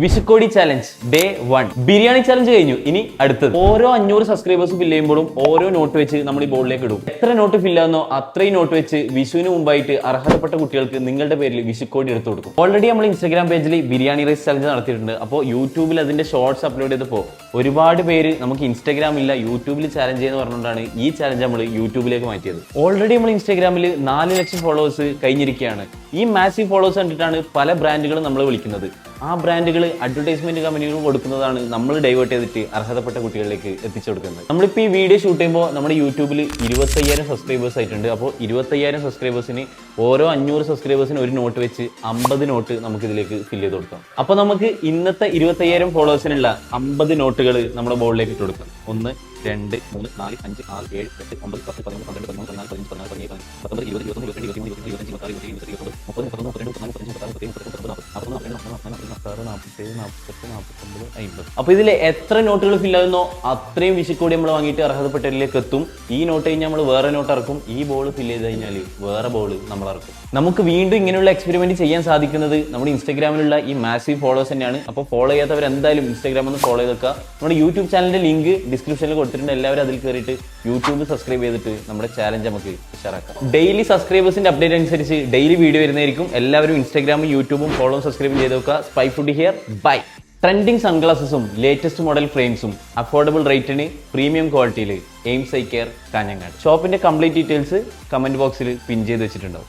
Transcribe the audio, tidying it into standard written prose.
വിഷുക്കോടി challenge day 1 biryani challenge കഴിഞ്ഞു. ഇനി അടുത്തത് ഓരോ 500 സബ്സ്ക്രൈബേഴ്സ് ഫില്ല് ചെയ്യുമ്പോഴും ഓരോ നോട്ട് വെച്ച് നമ്മൾ ഈ ബോർഡിലേക്ക് ഇടും. എത്ര നോട്ട് ഫില്ല് ആവുന്നോ അത്രയും നോട്ട് വെച്ച് വിഷുവിന് മുമ്പായിട്ട് അർഹതപ്പെട്ട കുട്ടികൾക്ക് നിങ്ങളുടെ പേരിൽ വിഷുക്കോടി എടുത്തു കൊടുക്കും. ഓൾറെഡി നമ്മൾ ഇൻസ്റ്റാഗ്രാം പേജിൽ ബിരിയാണി റൈസ് ചാലഞ്ച് നടത്തിയിട്ടുണ്ട്. അപ്പോൾ യൂട്യൂബിൽ അതിന്റെ ഷോർട്സ് അപ്ലോഡ് ചെയ്തപ്പോൾ ഒരുപാട് പേര് നമുക്ക് ഇൻസ്റ്റാഗ്രാം ഇല്ല യൂട്യൂബിൽ ചാലഞ്ച് എന്ന് പറഞ്ഞുകൊണ്ടാണ് ഈ ചാലഞ്ച് നമ്മൾ യൂട്യൂബിലേക്ക് മാറ്റിയത്. ഓൾറെഡി നമ്മൾ ഇൻസ്റ്റാഗ്രാമിൽ 4 ലക്ഷം ഫോളോവേഴ്സ് കഴിഞ്ഞിരിക്കുകയാണ്. ഈ മാസീവ് ഫോളോവേഴ്സ് കണ്ടിട്ടാണ് പല ബ്രാൻഡുകളും നമ്മൾ വിളിക്കുന്നത്. ആ ബ്രാൻഡുകൾ അഡ്വർടൈസ്മെന്റ് കമ്പനികൾ കൊടുക്കുന്നതാണ് നമ്മൾ ഡൈവേർട്ട് ചെയ്തിട്ട് അർഹതപ്പെട്ട കുട്ടികളിലേക്ക് എത്തിച്ചു കൊടുക്കുന്നത്. നമ്മളിപ്പോൾ ഈ വീഡിയോ ഷൂട്ട് ചെയ്യുമ്പോൾ നമ്മുടെ യൂട്യൂബിൽ 25,000 സബ്സ്ക്രൈബേഴ്സ് ആയിട്ടുണ്ട്. അപ്പോൾ 25,000 സബ്സ്ക്രൈബേഴ്സിന് ഓരോ 500 സബ്സ്ക്രൈബേഴ്സിന് ഒരു നോട്ട് വെച്ച് 50 നോട്ട് നമുക്ക് ഇതിലേക്ക് ഫില്ല് ചെയ്ത് കൊടുക്കാം. അപ്പോൾ നമുക്ക് ഇന്നത്തെ 25,000 ഫോളോവേഴ്സിനുള്ള 50 നോട്ടുകൾ നമ്മുടെ ബോർഡിലേക്ക് ഇട്ട് കൊടുക്കാം. 1 2 3 4 5 6 7 8 9 10 11 12 13 14 15 16 17 19 20 21 22 23 24 25 26 27 28 29 30 31 അപ്പൊ ഇതിൽ എത്ര നോട്ടുകൾ ഫില്ല് ആകുന്നോ അത്രയും വിഷുക്കോടി നമ്മൾ വാങ്ങിയിട്ട് അർഹതപ്പെട്ടവരിലേക്ക് എത്തും. ഈ നോട്ട് കഴിഞ്ഞാൽ നമ്മൾ വേറെ നോട്ട് ഇറക്കും. ഈ ബോൾ ഫില്ല് ചെയ്ത് കഴിഞ്ഞാൽ വേറെ ബോൾ നമ്മൾ ഇറക്കും. നമുക്ക് വീണ്ടും ഇങ്ങനെയുള്ള എക്സ്പെരിമെന്റ് ചെയ്യാൻ സാധിക്കുന്നത് നമ്മുടെ ഇൻസ്റ്റാഗ്രാമിലുള്ള ഈ മാസീവ് ഫോളോവേഴ്സ് തന്നെയാണ്. അപ്പോൾ ഫോളോ ചെയ്യാത്തവർ എന്തായാലും ഇൻസ്റ്റാഗ്രാമിൽ ഒന്ന് ഫോളോ ചെയ്ത് വെക്കുക. നമ്മുടെ യൂട്യൂബ് ചാനലിന്റെ ലിങ്ക് ഡിസ്ക്രിപ്ഷനിൽ കൊടുത്തിട്ടുണ്ട്. എല്ലാവരും അതിൽ കയറിയിട്ട് യൂട്യൂബ് സബ്സ്ക്രൈബ് ചെയ്തിട്ട് നമ്മുടെ ചാലഞ്ച് നമുക്ക് ഉഷാറാക്കാം. ഡെയിലി സബ്സ്ക്രൈബേഴ്സിന്റെ അപ്ഡേറ്റ് അനുസരിച്ച് ഡെയിലി വീഡിയോ വരുന്നതായിരിക്കും. എല്ലാവരും ഇൻസ്റ്റാഗ്രാമും യൂട്യൂബും ഫോളോവും സബ്സ്ക്രൈബ് ചെയ്ത് വെക്കുക. Spy food here bye. Trending സൺഗ്ലാസസും ലേറ്റസ്റ്റ് മോഡൽ ഫ്രെയിംസും അഫോർഡബിൾ റേറ്റിന് പ്രീമിയം ക്വാളിറ്റിയിൽ എയിംസ് ഐ കെയർ കാഞ്ഞങ്ങാട്. ഷോപ്പിന്റെ കംപ്ലീറ്റ് ഡീറ്റെയിൽസ് കമന്റ് ബോക്സിൽ പിൻ ചെയ്ത് വെച്ചിട്ടുണ്ടാവും.